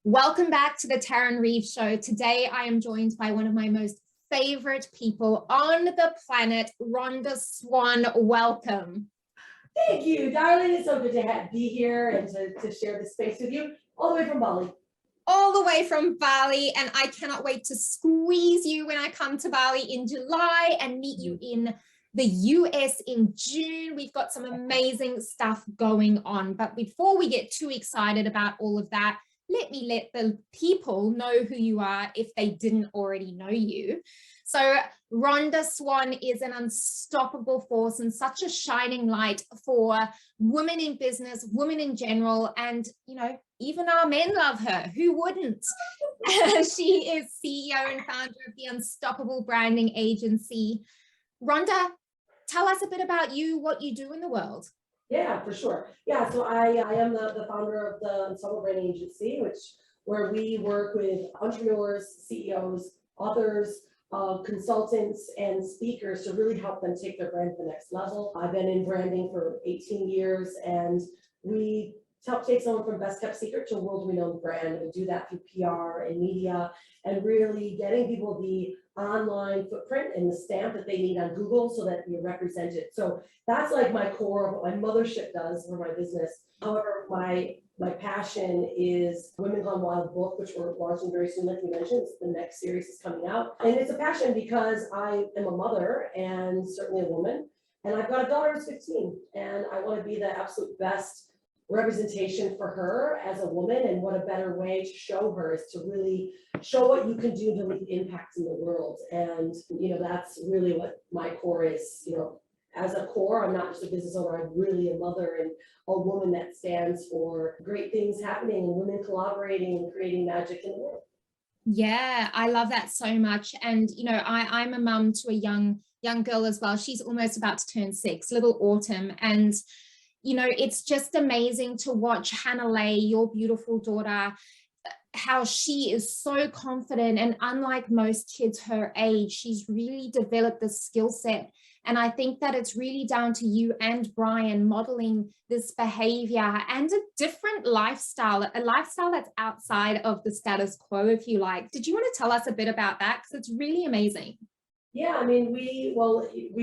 Welcome back to the Tarryn Reeves Show. Today, I am joined by one of my most favorite people on the planet, Rhonda Swan. Welcome. Thank you, darling. It's so good to be here and to share this space with you all the way from Bali. All the way from Bali, and I cannot wait to squeeze you when I come to Bali in July and meet you in the US in June. We've got some amazing stuff going on. But before we get too excited about all of that, let me let the people know who you are if they didn't already know you. So Rhonda Swan is an unstoppable force and such a shining light for women in business, women in general, and, you know, even our men love her. Who wouldn't? She is CEO and founder of the Unstoppable Branding Agency. Rhonda, tell us a bit about you, what you do in the world. Yeah, for sure. Yeah, so I am the founder of the Untitled Branding Agency, where we work with entrepreneurs, CEOs, authors, consultants, and speakers to really help them take their brand to the next level. I've been in branding for 18 years, and we help take someone from best kept secret to a world-renowned brand, and we do that through PR and media, and really getting people the online footprint and the stamp that they need on Google so that you're represented. So that's like my core of what my mothership does for my business. However, my passion is Women Gone Wild book, which we're launching very soon, like you mentioned. The next series is coming out. And it's a passion because I am a mother and certainly a woman. And I've got a daughter who's 15, and I want to be the absolute best representation for her as a woman. And what a better way to show her is to really show what you can do to make impact in the world. And, you know, that's really what my core is. You know, as a core, I'm not just a business owner, I'm really a mother and a woman that stands for great things happening and women collaborating and creating magic in the world. Yeah, I love that so much. And, you know, I'm a mum to a young girl as well. She's almost about to turn 6, little Autumn. And you know, it's just amazing to watch Hannah Lay, your beautiful daughter, how she is so confident. And unlike most kids her age, she's really developed the skill set. And I think that it's really down to you and Brian modeling this behavior and a different lifestyle, a lifestyle that's outside of the status quo, if you like. Did you want to tell us a bit about that? Because it's really amazing. Yeah, I mean, we've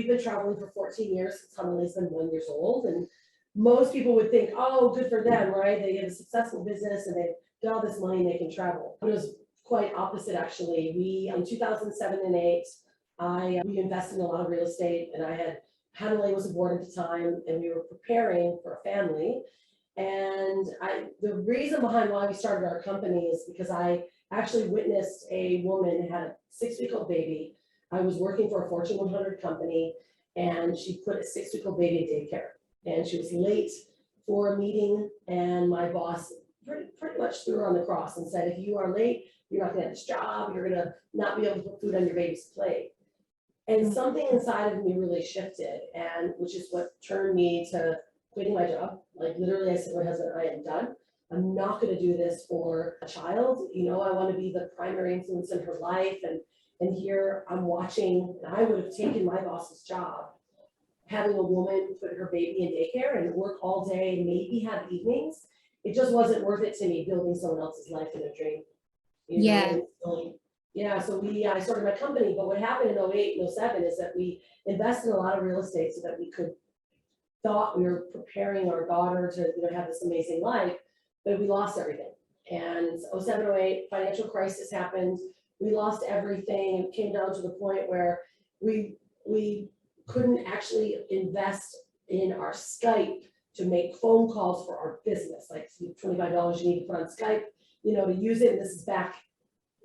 been traveling for 14 years since Hannah Lay's been 1 year old. And most people would think, oh, good for them, right? They have a successful business and they've got all this money and they can travel. But it was quite opposite, actually. We, in 2007 and 8, we invested in a lot of real estate, and Hannah Lay was aboard at the time, and we were preparing for a family. And the reason behind why we started our company is because I actually witnessed a woman had a 6-week-old baby. I was working for a Fortune 100 company, and she put a 6-week-old baby in daycare. And she was late for a meeting, and my boss pretty much threw her on the cross and said, if you are late, you're not gonna have this job, you're gonna not be able to put food on your baby's plate. And something inside of me really shifted, and which is what turned me to quitting my job. Like literally I said to my husband, I am done. I'm not gonna do this for a child. You know, I wanna be the primary influence in her life. And here I'm watching, and I would have taken my boss's job, having a woman put her baby in daycare and work all day, maybe have evenings. It just wasn't worth it to me, building someone else's life in a dream. Yeah. So I started my company, but what happened in 08 and 07 is that we invested in a lot of real estate so that we thought we were preparing our daughter to, you know, have this amazing life, but we lost everything. And 07, 08, financial crisis happened. We lost everything. It came down to the point where we couldn't actually invest in our Skype to make phone calls for our business, like $25 you need to put on Skype, you know, to use it. And this is back,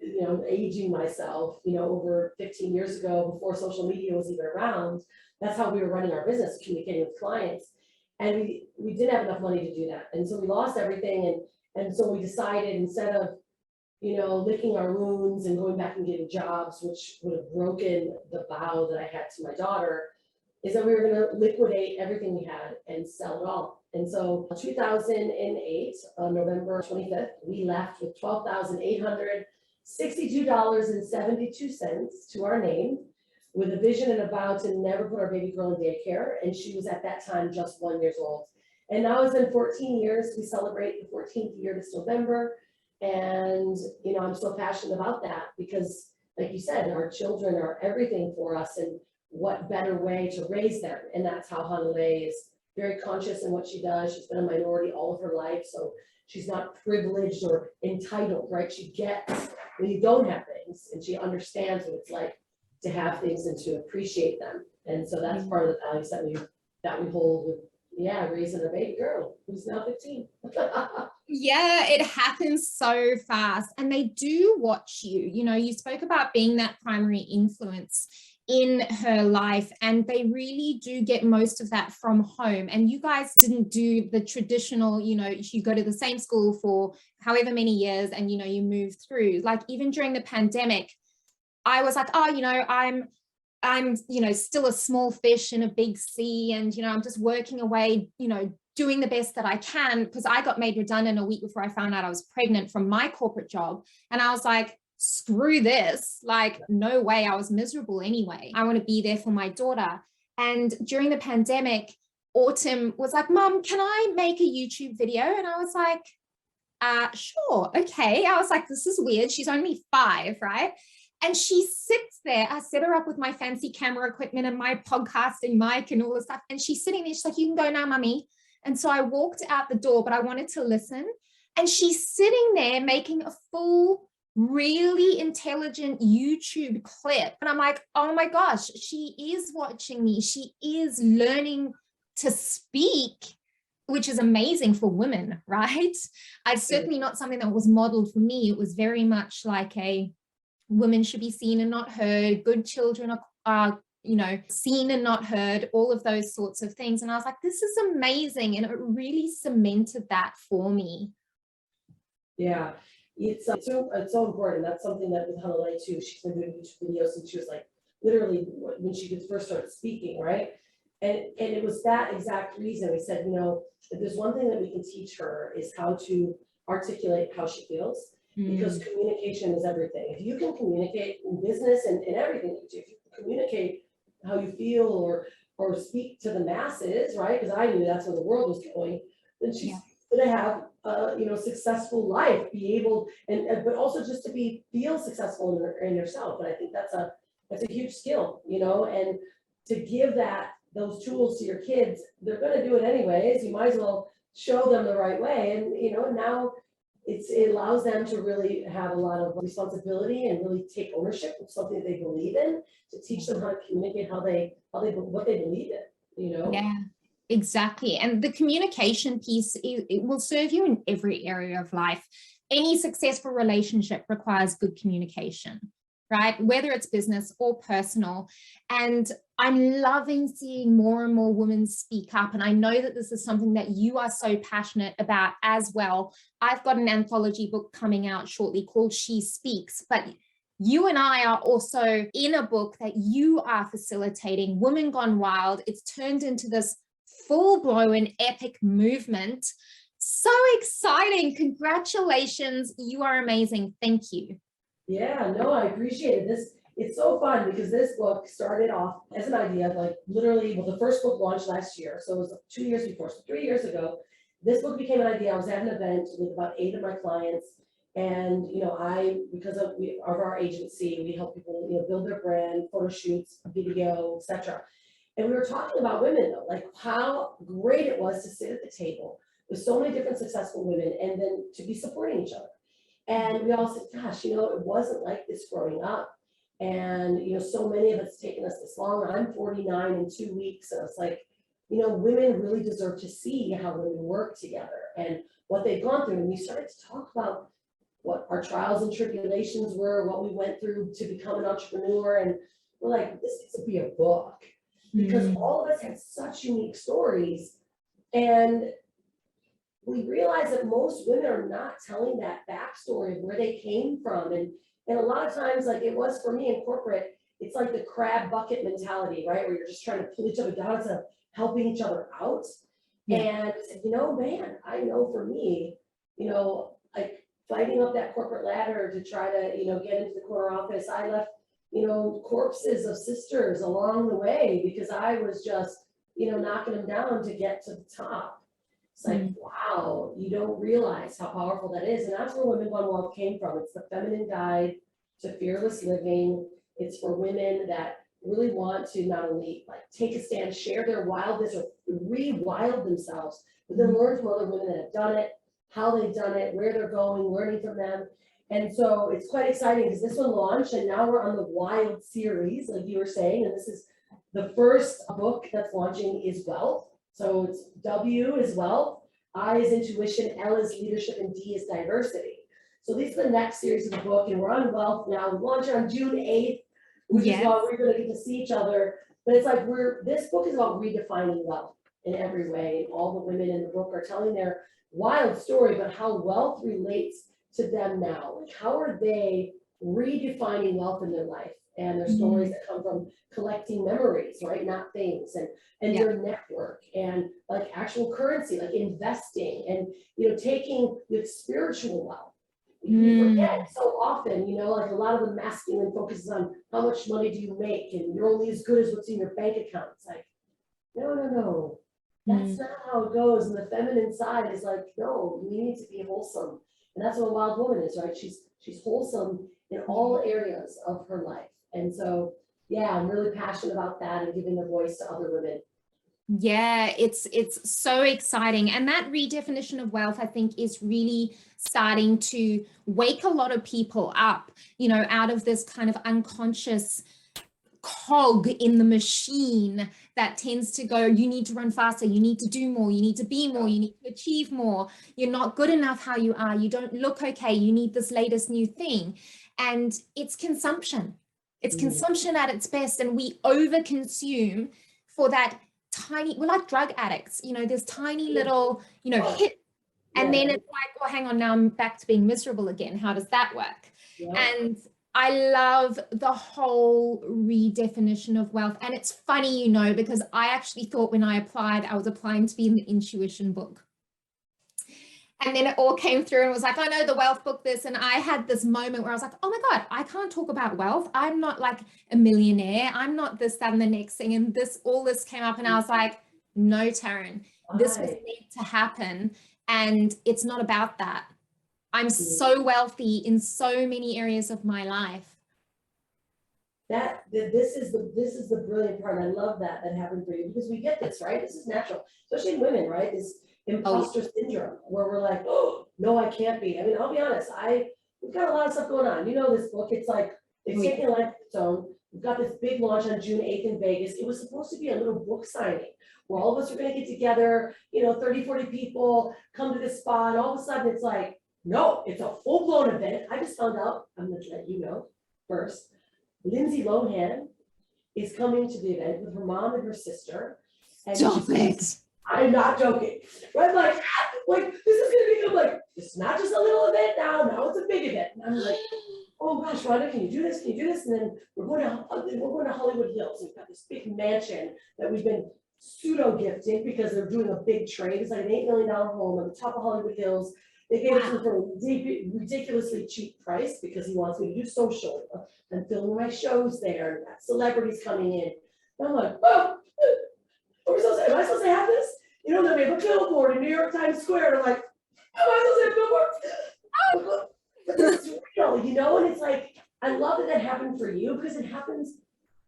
you know, aging myself, you know, over 15 years ago, before social media was even around. That's how we were running our business, communicating with clients. And we didn't have enough money to do that. And so we lost everything. And so we decided, instead of, you know, licking our wounds and going back and getting jobs, which would have broken the vow that I had to my daughter, is that we were going to liquidate everything we had and sell it all. And so 2008, on November 25th, we left with $12,862.72 to our name, with a vision and a vow to never put our baby girl in daycare. And she was at that time just 1 year old. And now it's been 14 years. We celebrate the 14th year this November. And, I'm so passionate about that because, like you said, our children are everything for us, and what better way to raise them? And that's how Hanalei is very conscious in what she does. She's been a minority all of her life, so she's not privileged or entitled, right? She gets when you don't have things, and she understands what it's like to have things and to appreciate them. And so that's part of the values that we hold with, raising a baby girl who's now 15. Yeah, it happens so fast, and they do watch you. You spoke about being that primary influence in her life, and they really do get most of that from home. And you guys didn't do the traditional, you go to the same school for however many years and, you move through. Like even during the pandemic, I was like, I'm still a small fish in a big sea, and, I'm just working away, doing the best that I can, because I got made redundant a week before I found out I was pregnant from my corporate job. And I was like, screw this, like, no way, I was miserable anyway. I want to be there for my daughter. And during the pandemic, Autumn was like, Mom, can I make a YouTube video? And I was like, sure, okay. I was like, this is weird. She's only 5, right? And she sits there. I set her up with my fancy camera equipment and my podcasting mic and all this stuff. And she's sitting there. She's like, you can go now, Mummy. And so I walked out the door, but I wanted to listen. And she's sitting there making a full, really intelligent YouTube clip. And I'm like, oh my gosh, she is watching me. She is learning to speak, which is amazing for women, right? It's certainly not something that was modeled for me. It was very much like a women should be seen and not heard. Good children are seen and not heard, all of those sorts of things. And I was like, this is amazing. And it really cemented that for me. Yeah, it's so important. That's something that with Hanalei too, she's been doing YouTube videos since she was like literally when she could first start speaking, right? And it was that exact reason we said, if there's one thing that we can teach her is how to articulate how she feels, because communication is everything. If you can communicate in business and in everything you do, if you can communicate how you feel or speak to the masses, right? Because I knew that's where the world was going, then she's gonna have successful life, be able but also just to feel successful in herself. And I think that's a huge skill, and to give those tools to your kids, they're gonna do it anyways. You might as well show them the right way. And now it allows them to really have a lot of responsibility and really take ownership of something that they believe in, to teach them how to communicate what they believe in, Yeah, exactly. And the communication piece, it will serve you in every area of life. Any successful relationship requires good communication, right? Whether it's business or personal. And I'm loving seeing more and more women speak up. And I know that this is something that you are so passionate about as well. I've got an anthology book coming out shortly called She Speaks, but you and I are also in a book that you are facilitating, Women Gone Wild. It's turned into this full-blown epic movement. So exciting. Congratulations. You are amazing. Thank you. Yeah, no, I appreciate it. It's so fun because this book started off as an idea, like literally, the first book launched last year. So it was 2 years before, so 3 years ago, this book became an idea. I was at an event with about 8 of my clients. And, because of our agency, we help people, build their brand, photo shoots, video, etc. And we were talking about women though, like how great it was to sit at the table with so many different successful women and then to be supporting each other. And we all said, gosh, it wasn't like this growing up. And, so many of it's taken us this long. I'm 49 in 2 weeks. And it's like, women really deserve to see how women work together and what they've gone through. And we started to talk about what our trials and tribulations were, what we went through to become an entrepreneur. And we're like, this needs to be a book because all of us have such unique stories. And we realize that most women are not telling that backstory of where they came from. And a lot of times, like it was for me in corporate, it's like the crab bucket mentality, right? Where you're just trying to pull each other down instead of helping each other out. Yeah. And, man, I know for me, like fighting up that corporate ladder to try to, get into the corner office, I left, corpses of sisters along the way because I was just, knocking them down to get to the top. It's like, wow, you don't realize how powerful that is. And that's where Women Gone Wild came from. It's the feminine guide to fearless living. It's for women that really want to not only like take a stand, share their wildness, or re-wild themselves, but then learn from other women that have done it, how they've done it, where they're going, learning from them. And so it's quite exciting because this one launched and now we're on the Wild series, like you were saying, and this is the first book that's launching is Wealth. So it's W is Wealth, I is Intuition, L is Leadership, and D is Diversity. So these are the next series of the book, and we're on Wealth now. We launch on June 8th, which is why we're gonna get to see each other. But it's like this book is about redefining wealth in every way. And all the women in the book are telling their wild story, but how wealth relates to them now. Like, how are they redefining wealth in their life? And their stories that come from collecting memories, right? Not things, and their network, and like actual currency, like investing, and taking the spiritual wealth. We forget so often, like a lot of the masculine focuses on how much money do you make, and you're only as good as what's in your bank account. It's like, no. That's not how it goes. And the feminine side is like, no, we need to be wholesome. And that's what a wild woman is, right? She's wholesome in all areas of her life. And so, yeah, I'm really passionate about that and giving a voice to other women. Yeah, it's so exciting. And that redefinition of wealth, I think, is really starting to wake a lot of people up, out of this kind of unconscious cog in the machine that tends to go, you need to run faster, you need to do more, you need to be more, you need to achieve more, you're not good enough how you are, you don't look okay, you need this latest new thing. And it's consumption. It's consumption at its best, and we overconsume for that tiny, we're like drug addicts, there's tiny little, hit, and then it's like, well, hang on, now I'm back to being miserable again. How does that work? And I love the whole redefinition of wealth. And it's funny, because I actually thought when I applied, I was applying to be in the intuition book. And then it all came through and was like, oh no, the wealth book, this. And I had this moment where I was like, oh my God, I can't talk about wealth. I'm not like a millionaire. I'm not this, that, and the next thing. And all this came up and I was like, no, Tarryn, this was meant to happen. And it's not about that. I'm so wealthy in so many areas of my life. This is the brilliant part. I love that happened for you, because we get this, right? This is natural, especially in women, right? This imposter syndrome where we're like, oh no, I can't be. I mean, I'll be honest, we've got a lot of stuff going on. This book, it's like it's taking a life of its own. We've got this big launch on June 8th in Vegas. It was supposed to be a little book signing where all of us are going to get together, 30, 40 people come to this spa, and all of a sudden it's like, no, it's a full-blown event. I just found out, I'm going to let you know first, Lindsay Lohan is coming to the event with her mom and her sister. And Stop it. I'm not joking. Right? Like, this is going to become like, it's not just a little event now it's a big event. And I'm like, oh gosh, Rhonda, can you do this? Can you do this? And then we're going to Hollywood Hills. We've got this big mansion that we've been pseudo gifted because they're doing a big trade. It's like an $8 million home on the top of Hollywood Hills. They gave it to me for a ridiculously cheap price because he wants me to do social and film my shows there, and got celebrities coming in. And I'm like, oh, am I supposed to have this? Then we have a billboard in New York Times Square. And I'm like, am I supposed to have a billboard? But this is real, and it's like, I love that happened for you because it happens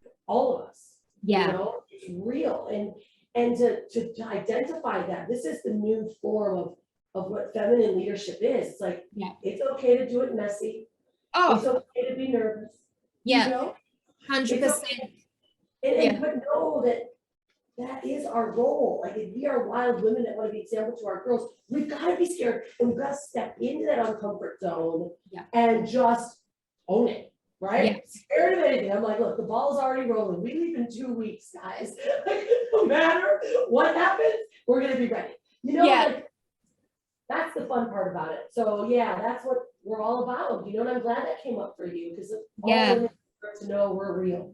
for all of us. Yeah. It's real. And to identify that this is the new form of what feminine leadership is. It's like, it's okay to do it messy. It's okay to be nervous. 100%. But know that is our role. Like, if we are wild women that want to be example to our girls, we've got to be scared and we've got to step into that uncomfort zone and just own it. Right? Scared of anything. I'm like, look, the ball's already rolling. We leave in 2 weeks, guys. Like, no matter what happens, we're gonna be ready. Like, that's the fun part about it. So that's what we're all about. And I'm glad that came up for you, because all women deserve to know we're real.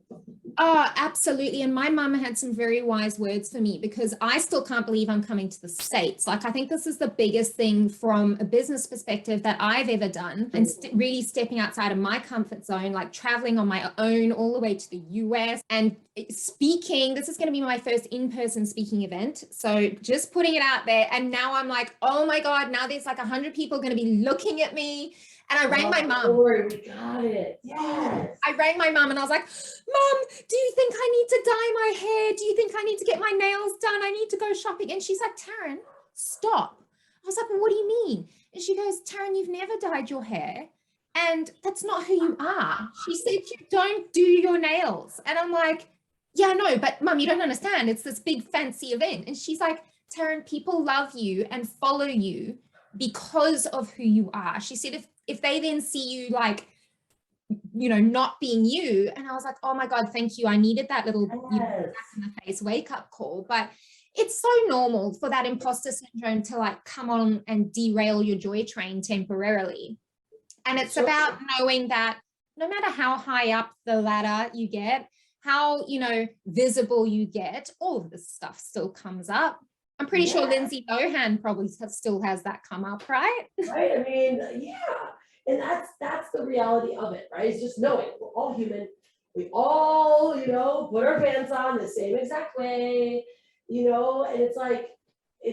Oh, absolutely. And my mum had some very wise words for me, because I still can't believe I'm coming to the States. Like, I think this is the biggest thing from a business perspective that I've ever done, and really stepping outside of my comfort zone, like traveling on my own all the way to the US and speaking. This is going to be my first in-person speaking event. So just putting it out there. And now I'm like, oh my God, now there's like 100 people going to be looking at me. And I rang my mom. Don't worry, we got it. Yes. I rang my mom and I was like, Mom, do you think I need to dye my hair? Do you think I need to get my nails done? I need to go shopping. And she's like, Tarryn, stop. I was like, well, what do you mean? And she goes, Tarryn, you've never dyed your hair. And that's not who you are. She said, you don't do your nails. And I'm like, yeah, no, but Mom, you don't understand. It's this big fancy event. And she's like, Tarryn, people love you and follow you because of who you are. She said, if they then see you like, you know, not being you. And I was like, oh my God, thank you. I needed that little you know, back in the face wake up call. But it's so normal for that imposter syndrome to like come on and derail your joy train temporarily. And it's about knowing that no matter how high up the ladder you get, how, you know, visible you get, all of this stuff still comes up. I'm pretty sure Lindsay Lohan probably still has that come up, right? Right. I mean, yeah. And that's the reality of it, right? It's just knowing we're all human. We all, you know, put our pants on the same exact way, you know, and it's like,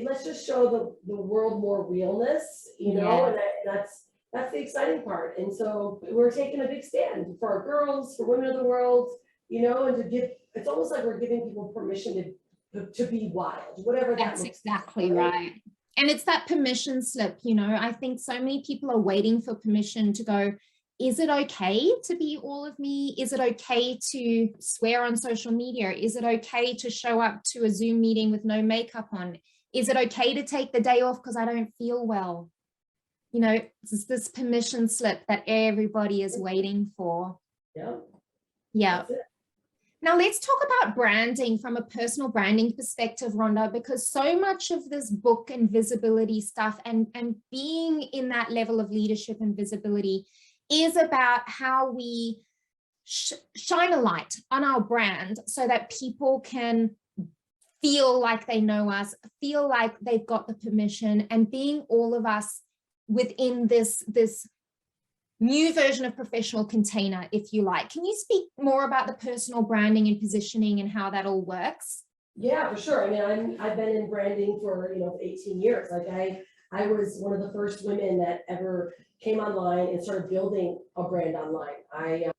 let's just show the world more realness, you know, and that's the exciting part. And so we're taking a big stand for our girls, for women of the world, you know, and to give, it's almost like we're giving people permission to be wild, whatever that That's exactly right. And it's that permission slip, you know. I think so many people are waiting for permission to go, is it okay to be all of me? Is it okay to swear on social media? Is it okay to show up to a Zoom meeting with no makeup on? Is it okay to take the day off because I don't feel well? You know, it's this permission slip that everybody is waiting for. Yeah. Now let's talk about branding from a personal branding perspective, Rhonda, because so much of this book and visibility stuff and being in that level of leadership and visibility is about how we shine a light on our brand so that people can feel like they know us, feel like they've got the permission, and being all of us within this new version of professional container, if you like. Can you speak more about the personal branding and positioning and how that all works? Yeah, for sure. I mean, I've been in branding for, 18 years. Like I was one of the first women that ever came online and started building a brand online.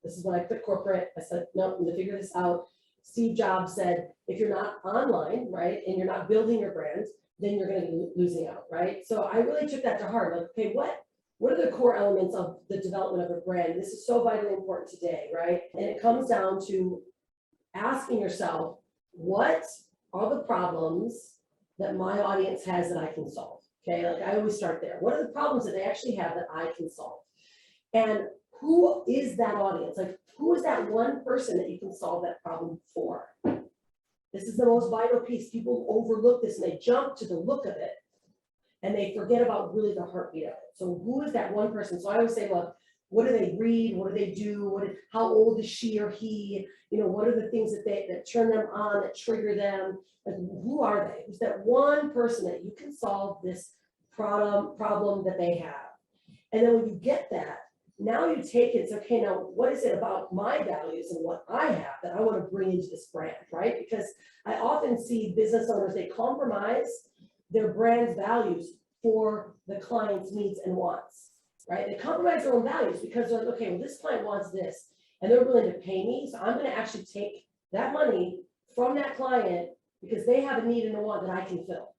This is when I quit corporate. I said, no, I'm gonna figure this out. Steve Jobs said, if you're not online, right, and you're not building your brand, then you're gonna be losing out, right? So I really took that to heart. Like, okay, what are the core elements of the development of a brand? This is so vitally important today, right? And it comes down to asking yourself, what are the problems that my audience has that I can solve? Okay, like I always start there. What are the problems that they actually have that I can solve? And who is that audience? Like, who is that one person that you can solve that problem for? This is the most vital piece. People overlook this and they jump to the look of it and they forget about really the heartbeat of it. So who is that one person? So I always say, look, what do they read? What do they do? How old is she or he? What are the things that turn them on, that trigger them? Like, who are they? Who's that one person that you can solve this problem that they have? And then when you get that, now you take it, it's okay, now what is it about my values and what I have that I want to bring into this brand, right? Because I often see business owners, they compromise their brand's values for the client's needs and wants, right? They compromise their own values because they're like, okay, well, this client wants this and they're willing to pay me. So I'm going to actually take that money from that client because they have a need and a want that I can fill.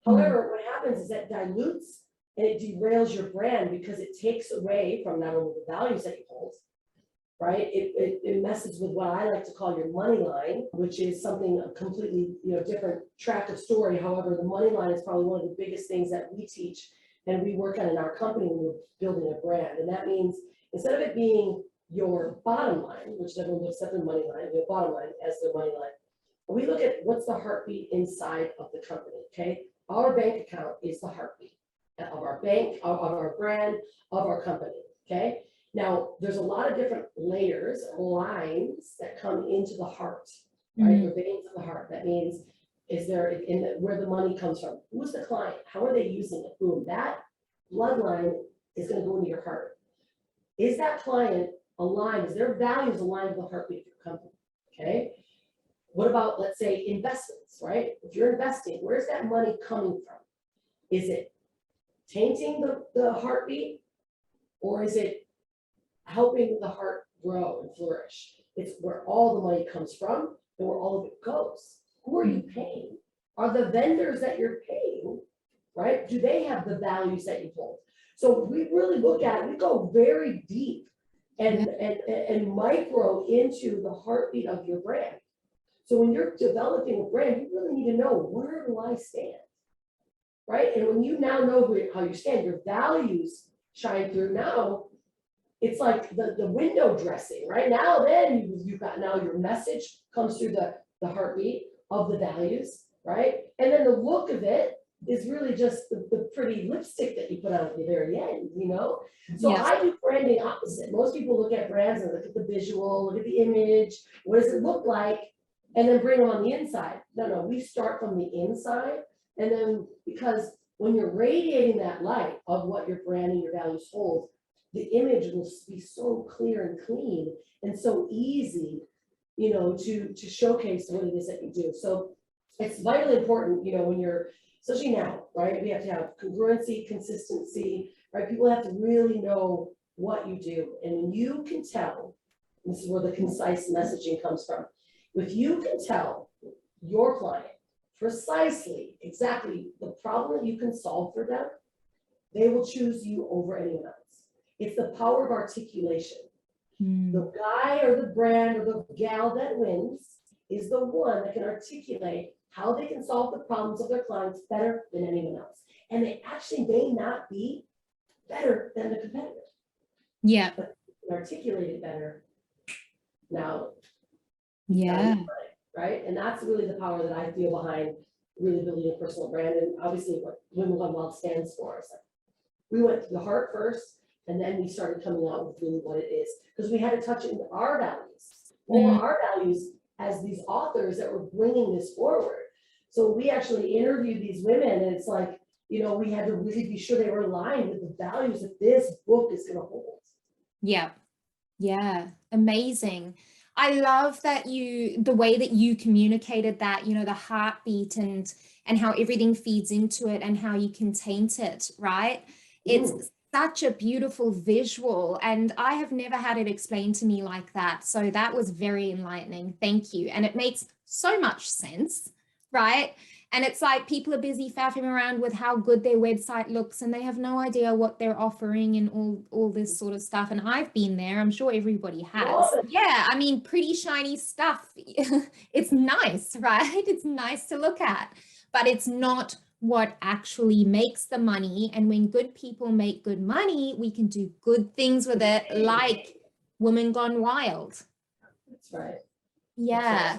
However, what happens is that dilutes and it derails your brand because it takes away from not only the values that you hold, right? It messes with what I like to call your money line, which is something a completely different track of story. However, the money line is probably one of the biggest things that we teach and we work on in our company when we're building a brand. And that means instead of it being your bottom line, which everyone looks at their money line, your bottom line as their money line, we look at what's the heartbeat inside of the company, okay? Our bank account is the heartbeat of our bank, of our brand, of our company, okay? Now, there's a lot of different layers, lines that come into the heart, right? The veins of the heart. That means, is there where the money comes from? Who's the client? How are they using it? Boom, that bloodline is going to go into your heart. Is that client aligned? Is their values aligned with the heartbeat of your company? Okay. What about, let's say, investments, right? If you're investing, where's that money coming from? Is it tainting the heartbeat, or is it helping the heart grow and flourish? It's where all the money comes from and where all of it goes. Who are you paying? Are the vendors that you're paying, right? Do they have the values that you hold? So we really look at, we go very deep and micro into the heartbeat of your brand. So when you're developing a brand, you really need to know, where do I stand? Right? And when you now know how you stand, your values shine through. Now it's like the window dressing, right? Now then you've got, now your message comes through the heartbeat of the values, right? And then the look of it is really just the pretty lipstick that you put on at the very end, you know? So Yes. I do branding opposite. Most people look at brands and look at the visual, look at the image, what does it look like? And then bring them on the inside. No, we start from the inside. And then, because when you're radiating that light of what your brand and your values hold, the image will be so clear and clean and so easy, you know, to showcase what it is that you do. So it's vitally important, you know, when you're, especially now, right? We have to have congruency, consistency, right? People have to really know what you do. And when you can tell, this is where the concise messaging comes from. If you can tell your client precisely, exactly the problem that you can solve for them, they will choose you over anyone else. It's the power of articulation. The guy or the brand or the gal that wins is the one that can articulate how they can solve the problems of their clients better than anyone else. And they actually may not be better than the competitor. Yeah. But articulate it better. Now, Yeah. right? And that's really the power that I feel behind really building a personal brand. And obviously what Women Gone Wild stands for is like, we went to the heart first, and then we started coming out with really what it is, because we had to touch into our values. What were our values as these authors that were bringing this forward? So we actually interviewed these women, and it's like, you know, we had to really be sure they were aligned with the values that this book is going to hold. Yeah. Yeah. Amazing. I love that the way that you communicated that, you know, the heartbeat and how everything feeds into it and how you can taint it, right? It's such a beautiful visual, and I have never had it explained to me like that. So that was very enlightening. Thank you. And it makes so much sense, right? And it's like people are busy faffing around with how good their website looks, and they have no idea what they're offering and all this sort of stuff. And I've been there. I'm sure everybody has. Yeah, I mean, pretty shiny stuff. It's nice, right? It's nice to look at, but it's not what actually makes the money. And when good people make good money, we can do good things with it, like Women Gone Wild. That's right. Yeah.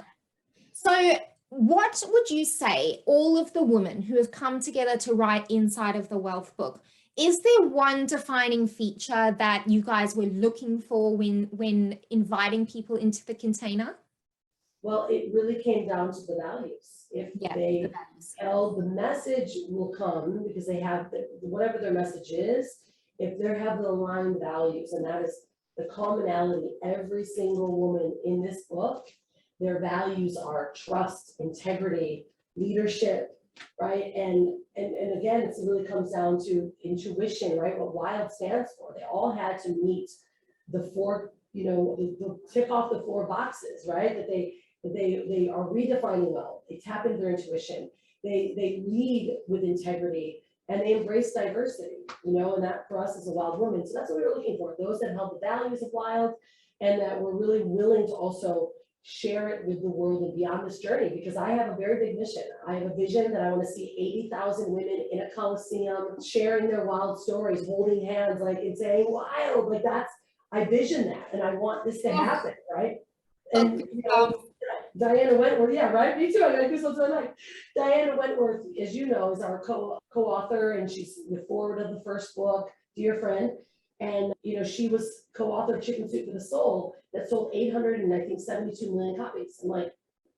So what would you say, all of the women who have come together to write Inside of the Wealth book, is there one defining feature that you guys were looking for when inviting people into the container? Well, it really came down to the values. If they tell the message will come because they have whatever their message is, if they have the aligned values, and that is the commonality, every single woman in this book, their values are trust, integrity, leadership, right? And again, it really comes down to intuition, right? What WILD stands for. They all had to meet the four, you know, the tick off the four boxes, right? That they are redefining wealth. They tap into their intuition. They lead with integrity, and they embrace diversity, you know, and that for us as a wild woman. So that's what we were looking for. Those that held the values of wild and that were really willing to also share it with the world and beyond this journey, because I have a very big mission. I have a vision that I want to see 80,000 women in a Coliseum sharing their wild stories, holding hands, like, and saying wild, like I vision that, and I want this to happen, right? And you know, Diana Wentworth, yeah, right, me too, I got goosebumps on that. Diana Wentworth, as you know, is our co-author, and she's the forward of the first book, Dear Friend. And, you know, she was co-author of Chicken Soup for the Soul that sold 872 million copies. I'm like,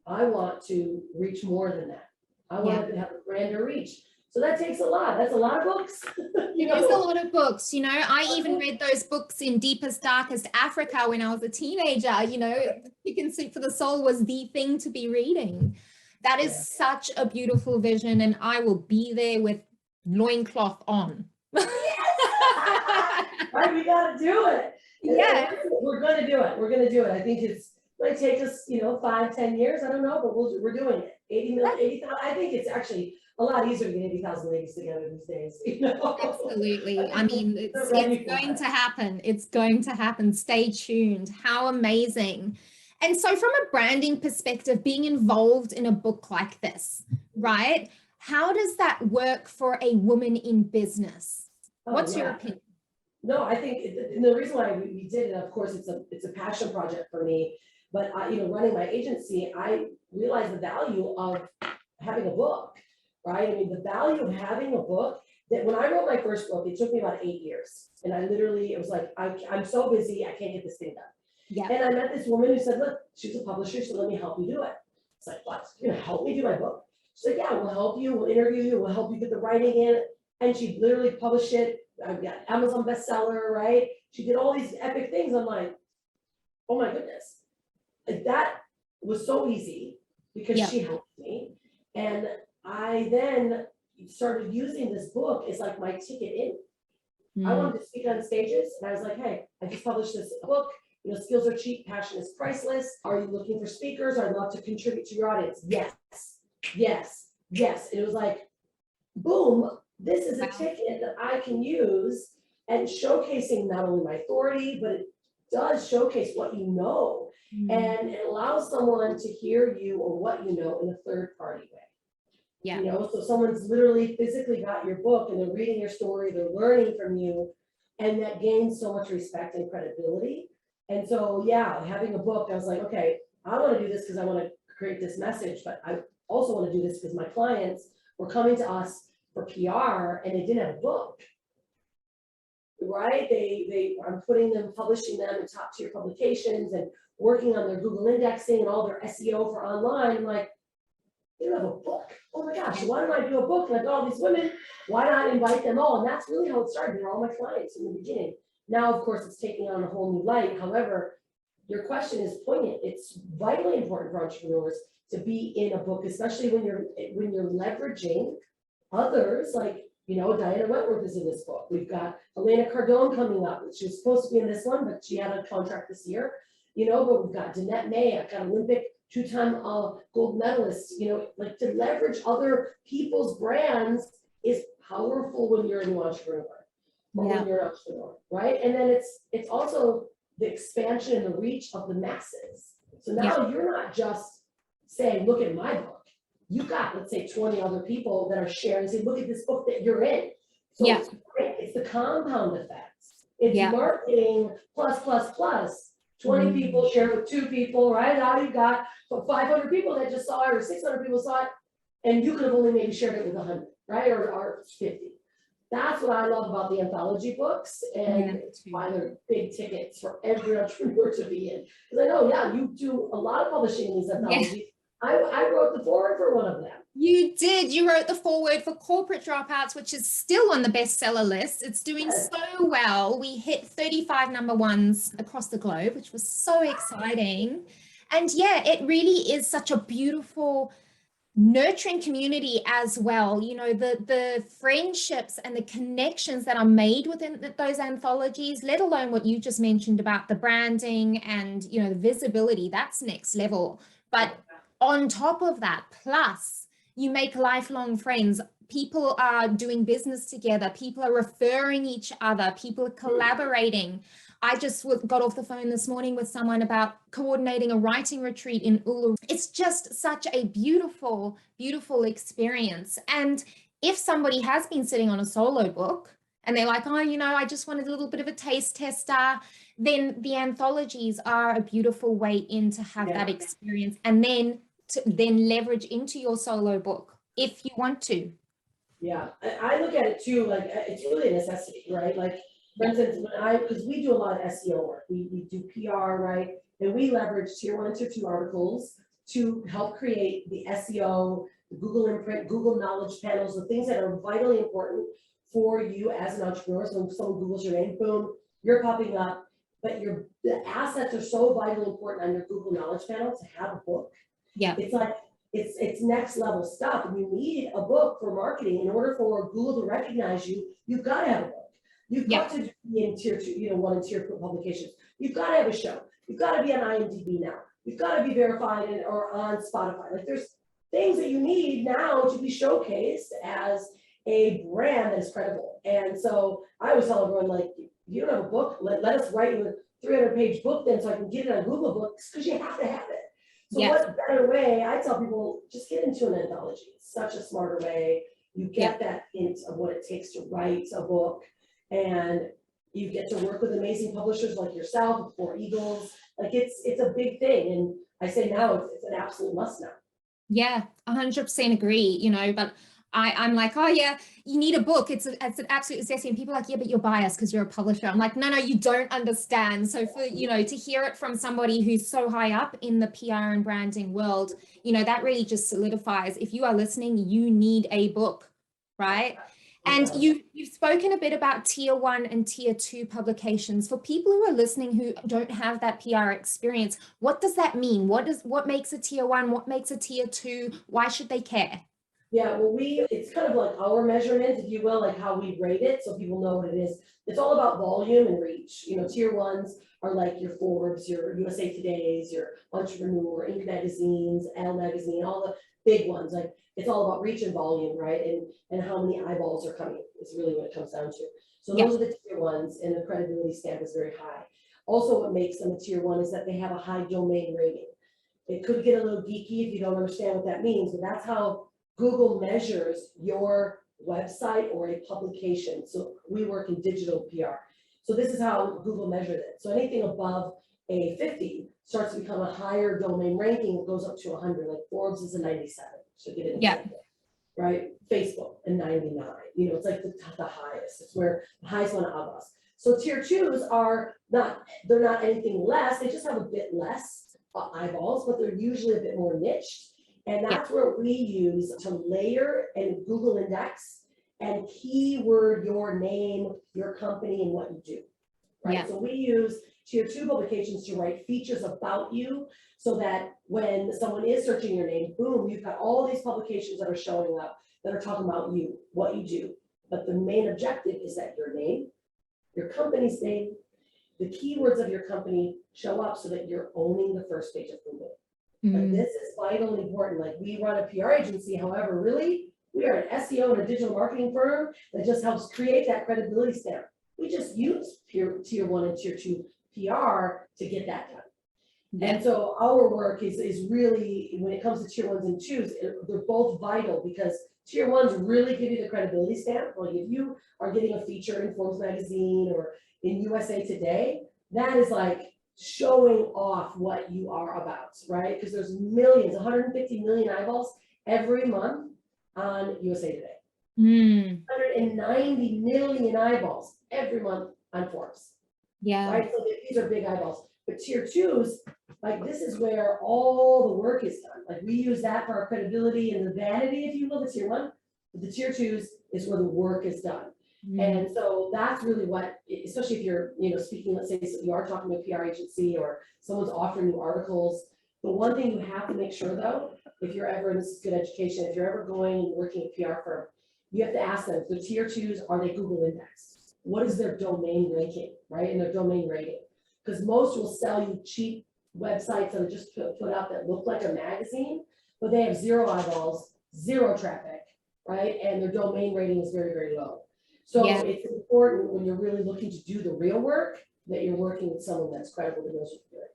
I want to reach more than that. I want to have a grander reach. So that takes a lot. That's a lot of books. It is a lot of books. You know, I even read those books in deepest, darkest Africa when I was a teenager. You know, Chicken Soup for the Soul was the thing to be reading. That is such a beautiful vision, and I will be there with loincloth on. Right, we gotta do it. Yeah. We're gonna do it. We're gonna do it. I think it might take us, 5-10 years. I don't know, but we're doing it. 80,000. I think it's actually a lot easier to get 80,000 ladies together these days. Absolutely. I mean, it's going to happen. It's going to happen. Stay tuned. How amazing. And so from a branding perspective, being involved in a book like this, right? How does that work for a woman in business? What's your opinion? No, I think and the reason why we did it, of course, it's a passion project for me. But running my agency, I realized the value of having a book, right? I mean, the value of having a book. That when I wrote my first book, it took me about 8 years, and it was like I'm so busy, I can't get this thing done. Yeah. And I met this woman who said, look, she's a publisher, so let me help you do it. It's like, what? You're gonna help me do my book? She's like, yeah, we'll help you, we'll interview you, we'll help you get the writing in. And she literally published it. I've got Amazon bestseller, right? She did all these epic things. I'm like, oh my goodness. That was so easy because she helped me. And I then started using this book as like my ticket in. I wanted to speak on stages, and I was like, hey, I just published this book. Skills are cheap, passion is priceless. Are you looking for speakers? I'd love to contribute to your audience. Yes, yes, yes. And it was like, boom, this is a ticket that I can use, and showcasing not only my authority, but it does showcase what you know, and it allows someone to hear you or what you know in a third party way. Yeah. So someone's literally physically got your book and they're reading your story, they're learning from you, and that gains so much respect and credibility. And so, having a book, I was like, okay, I want to do this because I want to create this message, but I also want to do this because my clients were coming to us for PR and they didn't have a book, right? I'm publishing them in top tier publications and working on their Google indexing and all their SEO for online. I'm like, they don't have a book. Oh my gosh, why don't I do a book? And I got all these women, why not invite them all? And that's really how it started. They're all my clients in the beginning. Now, of course, it's taking on a whole new light. However, your question is poignant. It's vitally important for entrepreneurs to be in a book, especially when you're leveraging others. Like, Diana Wentworth is in this book. We've got Elena Cardone coming up. She was supposed to be in this one, but she had a contract this year. But we've got Danette May. I've got Olympic 2-time gold medalist. Like, to leverage other people's brands is powerful when you're a new entrepreneur. Or when you're an entrepreneur, right? And then it's also the expansion and the reach of the masses. So now you're not just saying, look at my book. You got, let's say, 20 other people that are sharing, say, look at this book that you're in. So it's the compound effects. It's marketing plus. 20 people share with 2 people, right? Now you've got 500 people that just saw it, or 600 people saw it, and you could have only maybe shared it with 100, right? Or 50. That's what I love about the anthology books, and why they're big tickets for every entrepreneur to be in. Because I know, you do a lot of publishing in these anthologies. I wrote the foreword for one of them. You did. You wrote the foreword for Corporate Dropouts, which is still on the bestseller list. It's doing so well. We hit 35 #1s across the globe, which was so exciting. And it really is such a beautiful, nurturing community as well. The friendships and the connections that are made within those anthologies, let alone what you just mentioned about the branding and the visibility, that's next level. But on top of that, plus you make lifelong friends. People are doing business together. People are referring each other. People are collaborating. I just got off the phone this morning with someone about coordinating a writing retreat in Uluru. It's just such a beautiful, beautiful experience. And if somebody has been sitting on a solo book and they're like, I just wanted a little bit of a taste tester, then the anthologies are a beautiful way in to have that experience, and then to leverage into your solo book if you want to. Yeah, I look at it too, like it's really a necessity, right? Like, for instance, because we do a lot of SEO work, we do PR, right? And we leverage tier 1 and tier 2 articles to help create the SEO, Google imprint, Google knowledge panels, the things that are vitally important for you as an entrepreneur. So when someone Googles your name, boom, you're popping up. But the assets are so vitally important on your Google knowledge panel to have a book. Yeah. It's like, it's next level stuff. And you need a book for marketing. In order for Google to recognize you, you've got to have a book. You've got to be in tier 2, 1 and tier 2 publications. You've got to have a show. You've got to be on IMDb now. You've got to be verified or on Spotify. Like there's things that you need now to be showcased as a brand that is credible. And so I always tell everyone, like, you don't have a book, let us write you a 300-page book then so I can get it on Google Books, because you have to have it. So what better way? I tell people, just get into an anthology. It's such a smarter way. You get that hint of what it takes to write a book, and you get to work with amazing publishers like yourself, with 4 Eagles. Like it's a big thing. And I say now it's an absolute must now. Yeah, 100% agree, you know, but I'm like, oh yeah, you need a book. It's an absolute necessity. And people are like, yeah, but you're biased because you're a publisher. I'm like, no, you don't understand. So for, you know, to hear it from somebody who's so high up in the PR and branding world, you know, that really just solidifies, if you are listening, you need a book, right? And you've spoken a bit about tier 1 and tier 2 publications. For people who are listening who don't have that PR experience, what does that mean? What makes a tier 1? What makes a tier 2? Why should they care? Yeah, well, it's kind of like our measurement, if you will, like how we rate it, so people know what it is. It's all about volume and reach. You know, tier 1s are like your Forbes, your USA Today's, your Entrepreneur, Inc. magazines, Elle magazine, all the big ones. Like it's all about reach and volume, right? And how many eyeballs are coming is really what it comes down to. So those are the tier 1s, and the credibility stamp is very high. Also, what makes them a tier 1 is that they have a high domain rating. It could get a little geeky if you don't understand what that means, but that's how Google measures your website or a publication. So we work in digital PR. So this is how Google measures it. So anything above a 50 starts to become a higher domain ranking. It goes up to 100. Like Forbes is a 97. So get it. Right? Facebook a 99. You know, it's like the highest. It's where the highest one of us. So tier 2s are they're not anything less. They just have a bit less eyeballs, but they're usually a bit more niched. And that's where we use to layer and Google index and keyword your name, your company, and what you do, right? So we use tier 2 publications to write features about you so that when someone is searching your name, boom, you've got all these publications that are showing up that are talking about you, what you do. But the main objective is that your name, your company's name, the keywords of your company show up so that you're owning the first page of Google. Like this is vitally important. Like we run a PR agency, however, really, we are an SEO and a digital marketing firm that just helps create that credibility stamp. We just use tier 1 and tier 2 PR to get that done. And so our work is really, when it comes to tier 1s and 2s, they're both vital, because tier 1s really give you the credibility stamp. Like if you are getting a feature in Forbes magazine or in USA Today, that is like showing off what you are about, right? Because there's millions, 150 million eyeballs every month on USA Today. 190 million eyeballs every month on Forbes. Right? So these are big eyeballs. But tier 2s, like this is where all the work is done. Like we use that for our credibility and the vanity, if you will, the tier 1. But the tier 2s is where the work is done. And so that's really what, especially if you're, speaking, let's say you are talking to a PR agency or someone's offering you articles. The one thing you have to make sure though, if you're ever, and this is good education, if you're ever going and working at a PR firm, you have to ask them, the tier 2s, are they Google indexed? What is their domain ranking, right? And their domain rating? Because most will sell you cheap websites that are just put out that look like a magazine, but they have 0 eyeballs, 0 traffic, right? And their domain rating is very, very low. So it's important when you're really looking to do the real work that you're working with someone that's credible that knows what you're doing.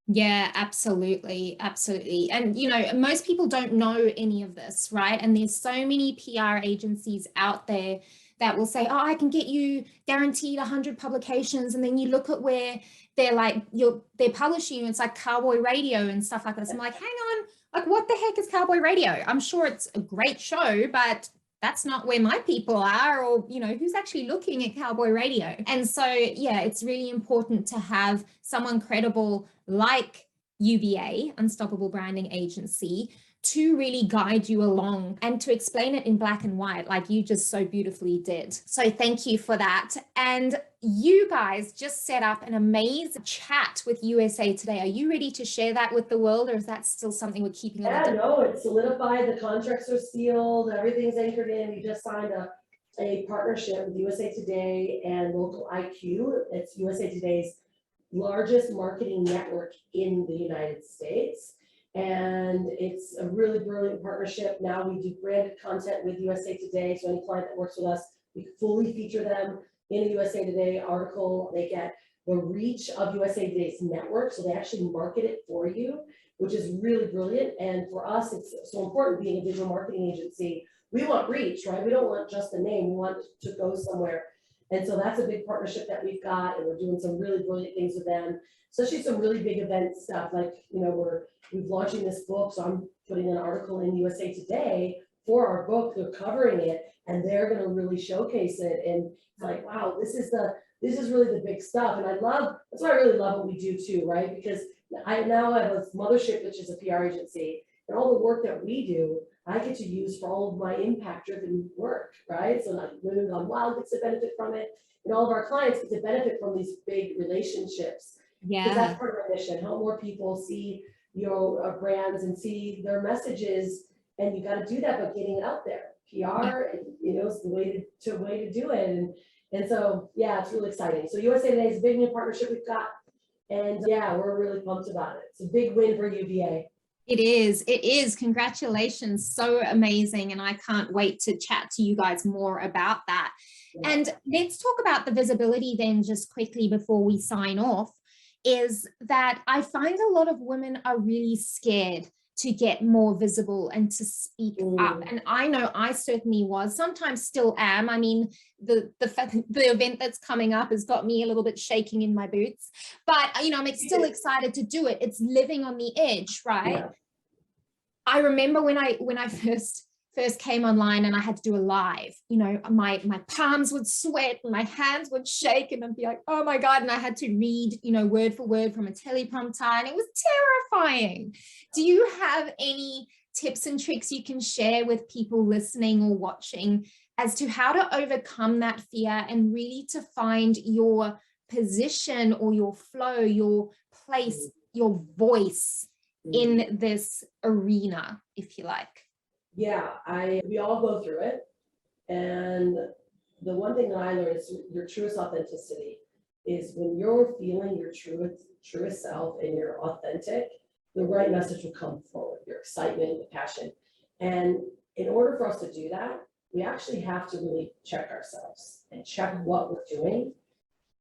Yeah, absolutely. Absolutely. And, most people don't know any of this, right? And there's so many PR agencies out there that will say, oh, I can get you guaranteed 100 publications. And then you look at where they're like, they publish you, it's like Cowboy Radio and stuff like this. I'm like, hang on, like what the heck is Cowboy Radio? I'm sure it's a great show, but that's not where my people are, or, who's actually looking at Cowboy Radio. And so, it's really important to have someone credible like UBA, Unstoppable Branding Agency, to really guide you along and to explain it in black and white, like you just so beautifully did. So thank you for that. And you guys just set up an amazing chat with USA Today. Are you ready to share that with the world, or is that still something we're keeping? Yeah, no, it's solidified. The contracts are sealed. Everything's anchored in. We just signed a partnership with USA Today and Local IQ. It's USA Today's largest marketing network in the United States. And it's a really brilliant partnership. Now we do branded content with USA Today. So any client that works with us, we fully feature them in a USA Today article. They get the reach of USA Today's network. So they actually market it for you, which is really brilliant. And for us, it's so important being a digital marketing agency. We want reach, right? We don't want just a name. We want to go somewhere. And so that's a big partnership that we've got, and we're doing some really brilliant things with them, especially some really big event stuff. Like, you know, we're launching this book, so I'm putting an article in USA Today for our book. They're covering it, and they're going to really showcase it. And it's like, wow, this is really the big stuff. And that's why I really love what we do too, right? Because I now have a mothership, which is a PR agency, and all the work that we do, I get to use for all of my impact-driven work, right? So like Women Gone Wild gets to benefit from it, and all of our clients get to benefit from these big relationships. Yeah, because that's part of our mission. Help more people see your brands and see their messages, and you got to do that by getting it out there. PR, and, you know, is the way to do it, and so yeah, it's really exciting. So USA Today is a big new partnership we've got, and yeah, we're really pumped about it. It's a big win for UVA. It is. Congratulations. So amazing. And I can't wait to chat to you guys more about that. Yeah. And let's talk about the visibility then just quickly before we sign off, is that I find a lot of women are really scared to get more visible and to speak up. And I know I certainly was, sometimes still am. I mean, the event that's coming up has got me a little bit shaking in my boots, but you know, I'm still excited to do it. It's living on the edge, right? Yeah. I remember when I first came online and I had to do a live, you know, my palms would sweat and my hands would shake and I'd be like, oh my God. And I had to read, you know, word for word from a teleprompter, and it was terrifying. Do you have any tips and tricks you can share with people listening or watching as to how to overcome that fear and really to find your position or your flow, your place, your voice in this arena, if you like? Yeah, we all go through it. And the one thing that I learned is your truest authenticity is when you're feeling your truest self and you're authentic, the right message will come forward, your excitement, the passion. And in order for us to do that, we actually have to really check ourselves and check what we're doing,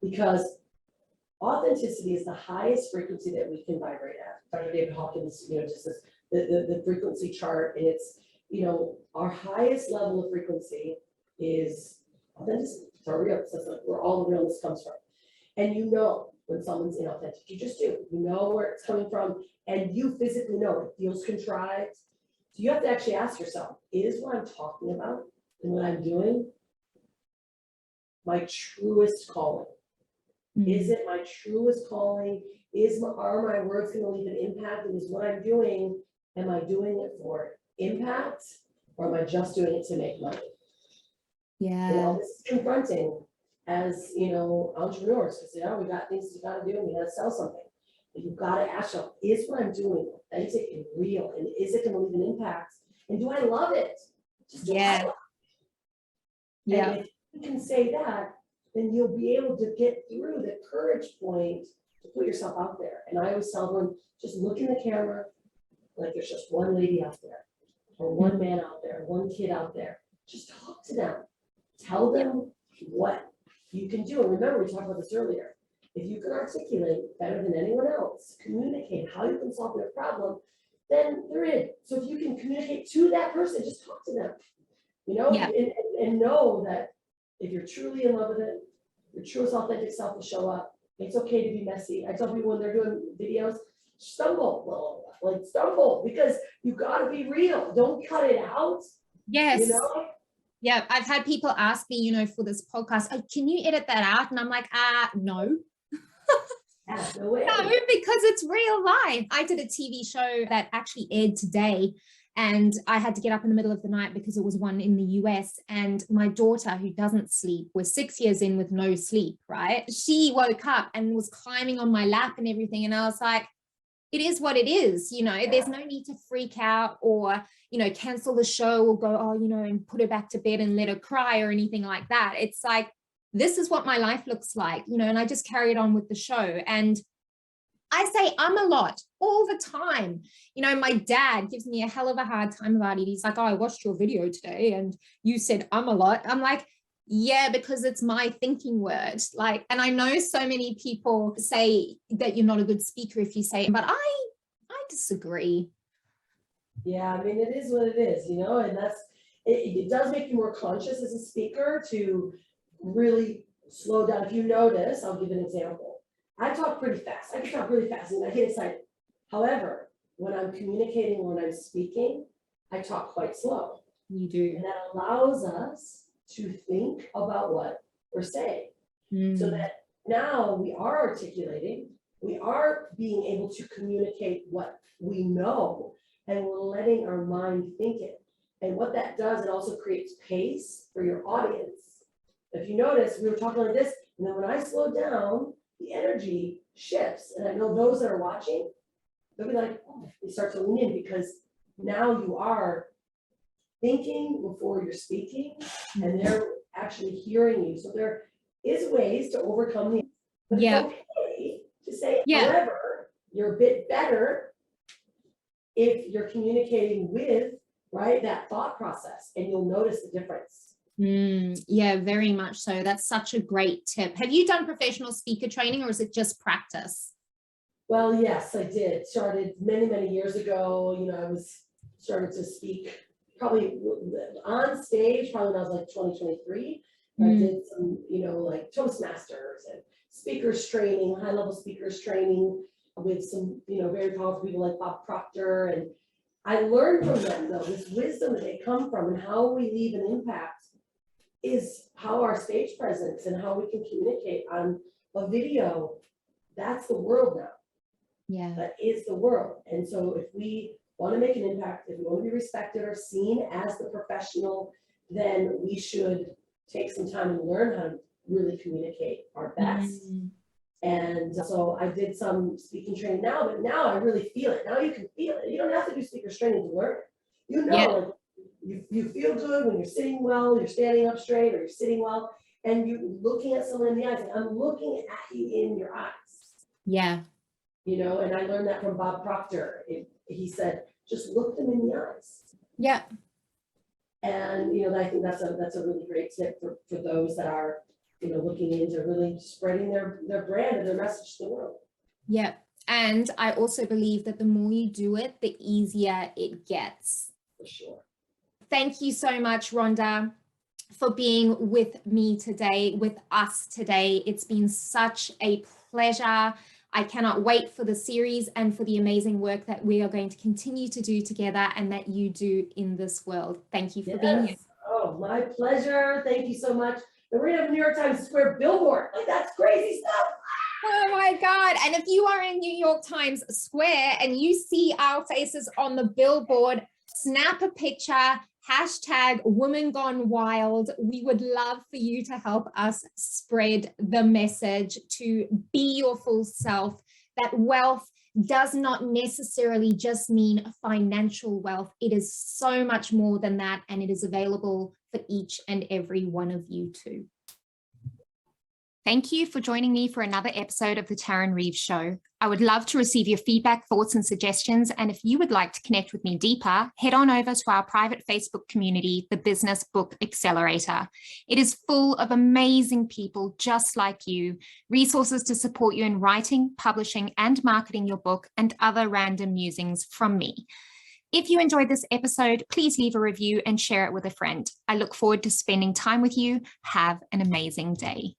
because authenticity is the highest frequency that we can vibrate at. Dr. David Hawkins, you know, just this, the frequency chart, and it's, you know, our highest level of frequency is authenticity. It's our real, so like where all the realness comes from. And you know when someone's inauthentic, you just do. You know where it's coming from, and you physically know it feels contrived. So you have to actually ask yourself, is what I'm talking about and what I'm doing my truest calling? Is it my truest calling? Are my words going to leave an impact? And is what I'm doing, am I doing it for impact, or am I just doing it to make money? Yeah. You know, this is confronting as, you know, entrepreneurs, because, you know, we got things we got to do, and we got to sell something. But you've got to ask yourself, is what I'm doing authentic and real? And is it going to leave an impact? And do I love it? Just do I love it? Yeah. And if you can say that, then you'll be able to get through the courage point to put yourself out there. And I always tell them, just look in the camera like there's just one lady out there, or one man out there, one kid out there. Just talk to them. Tell them what you can do. And remember, we talked about this earlier. If you can articulate better than anyone else, communicate how you can solve their problem, then they're in. So if you can communicate to that person, just talk to them. You know, and know that if you're truly in love with it, your truest authentic self will show up. It's okay to be messy. I tell people when they're doing videos, stumble, because you got to be real. Don't cut it out. Yes. You know? Yeah, I've had people ask me, you know, for this podcast, oh, can you edit that out? And I'm like, no. Yeah, no way. No, because it's real life. I did a TV show that actually aired today, And I had to get up in the middle of the night because it was one in the US. And my daughter, who doesn't sleep, was 6 years in with no sleep, right? She woke up and was climbing on my lap and everything. And I was like, it is what it is, you know, there's no need to freak out or, you know, cancel the show or go, oh, you know, and put her back to bed and let her cry or anything like that. It's like, this is what my life looks like, you know, and I just carried on with the show. And I say a lot all the time. You know, my dad gives me a hell of a hard time about it. He's like, oh, I watched your video today and you said a lot. I'm like, yeah, because it's my thinking word. Like, and I know so many people say that you're not a good speaker if you say it, but I disagree. Yeah, I mean, it is what it is, you know, and it does make you more conscious as a speaker to really slow down. If you notice, I'll give an example. I talk pretty fast. I can talk really fast and I get excited. However, when I'm communicating, when I'm speaking, I talk quite slow. You do. And that allows us to think about what we're saying. So that now we are articulating, we are being able to communicate what we know, and we're letting our mind think it. And what that does, it also creates pace for your audience. If you notice, we were talking like this, and then when I slow down, the energy shifts. And I know those that are watching, they'll be like, oh, they start to lean in because now you are thinking before you're speaking, and they're actually hearing you. So there is ways to overcome the, but it's okay to say, however, you're a bit better if you're communicating with, right, that thought process, and you'll notice the difference. Yeah, very much so. That's such a great tip. Have you done professional speaker training or is it just practice? Well, yes, I did. Started many, many years ago. You know, I was started to speak probably on stage, probably when I was like 2023. I did some, you know, like Toastmasters and speakers training, high level speakers training with some, you know, very powerful people like Bob Proctor. And I learned from them, though, this wisdom that they come from and how we leave an impact is how our stage presence and how we can communicate on a video. That's the world now. Yeah. That is the world. And so if we want to make an impact, if we want to be respected or seen as the professional, then we should take some time and learn how to really communicate our best. And so I did some speaking training now, but now I really feel it. Now you can feel it. You don't have to do speakers training to learn it. You know, like, you feel good when you're sitting well, you're standing up straight, or you're sitting well, and you're looking at someone in the eyes. Like, I'm looking at you in your eyes. Yeah. You know, and I learned that from Bob Proctor. He said, just look them in the eyes. Yeah. And, you know, I think that's a really great tip for those that are, you know, looking into really spreading their brand and their message to the world. Yeah. And I also believe that the more you do it, the easier it gets. For sure. Thank you so much, Rhonda, for being with me today, with us today. It's been such a pleasure. I cannot wait for the series and for the amazing work that we are going to continue to do together and that you do in this world. Thank you for being here. Oh, my pleasure. Thank you so much. And we're gonna have a New York Times Square billboard. Like, that's crazy stuff. Oh my God. And if you are in New York Times Square and you see our faces on the billboard, snap a picture, hashtag Women Gone Wild. We would love for you to help us spread the message to be your full self, that wealth does not necessarily just mean financial wealth. It is so much more than that, and it is available for each and every one of you too. Thank you for joining me for another episode of the Tarryn Reeves Show. I would love to receive your feedback, thoughts, and suggestions. And if you would like to connect with me deeper, head on over to our private Facebook community, the Business Book Accelerator. It is full of amazing people just like you, resources to support you in writing, publishing, and marketing your book, and other random musings from me. If you enjoyed this episode, please leave a review and share it with a friend. I look forward to spending time with you. Have an amazing day.